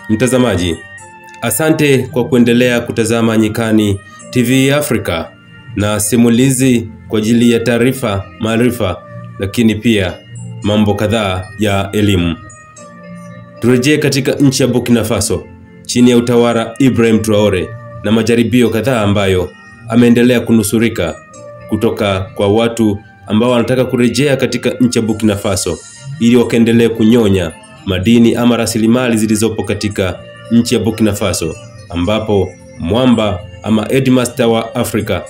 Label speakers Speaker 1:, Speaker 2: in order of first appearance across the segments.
Speaker 1: Mtazamaji, asante kwa kuendelea kutazama Nyikani TV Africa na simulizi kwa ajili ya taarifa, maarifa, lakini pia mambo kadhaa ya elimu. Turejee katika nchi ya Burkina Faso chini ya utawala Ibrahim Traore na majaribio kadhaa ambayo ameendelea kunusurika kutoka kwa watu ambao wanataka kurejea katika nchi ya Burkina Faso ili wakaendelee kunyonya madini ama rasilimali zilizopo katika nchi ya Burkina Faso, ambapo mwamba ama headmaster wa Afrika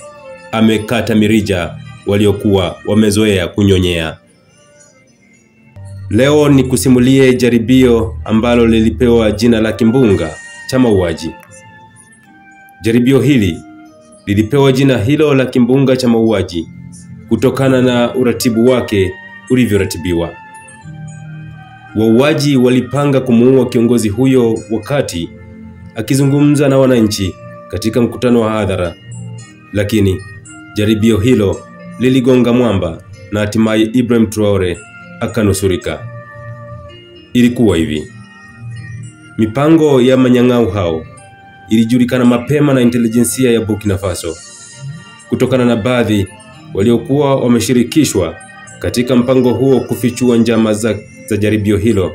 Speaker 1: amekata mirija waliokuwa wamezoea kunyonyea. Leo ni kusimulie jaribio ambalo lilipewa jina la kimbunga cha mauaji. Jaribio hili lilipewa jina hilo la kimbunga cha mauaji kutokana na uratibu wake ulivyoratibiwa. Wauaji walipanga kumuua kiongozi huyo wakati akizungumza na wananchi katika mkutano wa hadhara, lakini jaribio hilo liligonga mwamba na hatimaye Ibrahim Traore akanusurika. Ilikuwa hivi: mipango ya manyang'au hao ilijulikana mapema na intelijensia ya Burkina Faso kutokana na baadhi waliokuwa wameshirikishwa katika mpango huo kufichua njama za jaribio hilo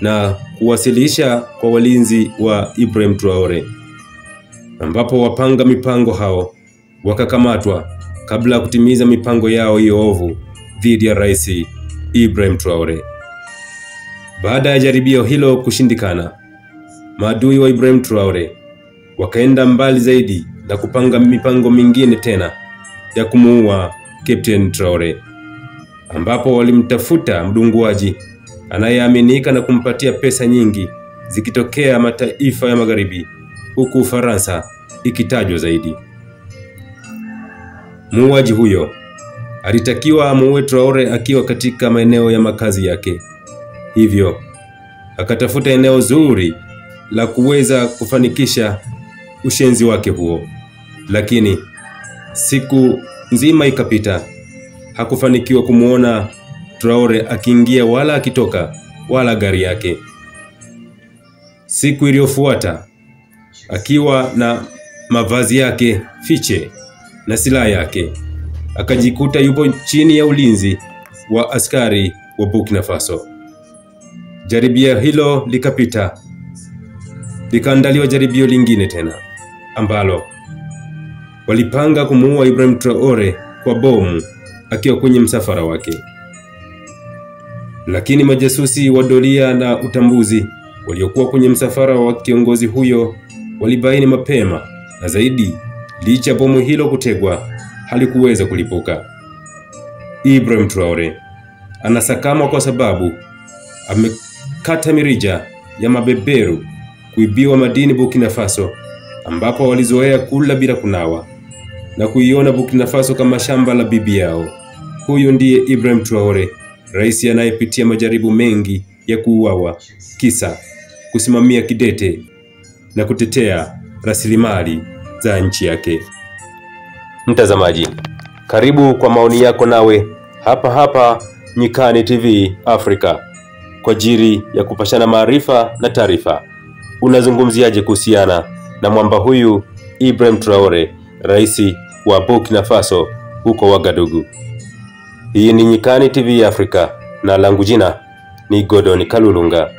Speaker 1: na kuwasilisha kwa walinzi wa Ibrahim Traore, ambapo wapanga mipango hao wakakamatwa kabla ya kutimiza mipango yao ovu dhidi ya Rais Ibrahim Traore. Baada ya jaribio hilo kushindikana, maadui wa Ibrahim Traore wakaenda mbali zaidi na kupanga mipango mingine tena ya kumuua Captain Traore, ambapo walimtafuta mdunguaji anayeaminika na kumpatia pesa nyingi zikitokea mataifa ya magharibi, huku Ufaransa ikitajwa zaidi. Muuaji huyo alitakiwa amuue Traore akiwa katika maeneo ya makazi yake, hivyo akatafuta eneo zuri la kuweza kufanikisha ushenzi wake huo. Lakini siku nzima ikapita, hakufanikiwa kumuona Traore akiingia wala akitoka wala gari yake. Siku iliyofuata, akiwa na mavazi yake fiche na silaha yake, akajikuta yupo chini ya ulinzi wa askari wa Burkina Faso. Jaribio hilo likapita, likaandaliwa jaribio lingine tena ambalo walipanga kumuua Ibrahim Traore kwa bomu akiwa kwenye msafara wake. Lakini majasusi wa doria na utambuzi waliokuwa kwenye msafara wa kiongozi huyo walibaini mapema, na zaidi, licha bomu hilo kutegwa, halikuweza kulipuka. Ibrahim Traore anasakama kwa sababu amekata mirija ya mabeberu kuibiwa madini Burkina Faso, ambapo walizoea kula bila kunawa na kuiona Burkina Faso kama shamba la bibi yao. Huyu ndiye Ibrahim Traore, rais anayepitia majaribu mengi ya kuuawa kisa kusimamia kidete na kutetea rasilimali za nchi yake. Mtazamaji, karibu kwa maoni yako nawe hapa Nyikani TV Africa kwa ajili ya kupashana maarifa na taarifa. Unazungumziaje kuhusiana na mwamba huyu Ibrahim Traore, rais wa Burkina Faso huko Wagadugu? Hii ni Nyikani TV Africa na langu jina ni Godoni Kalulunga.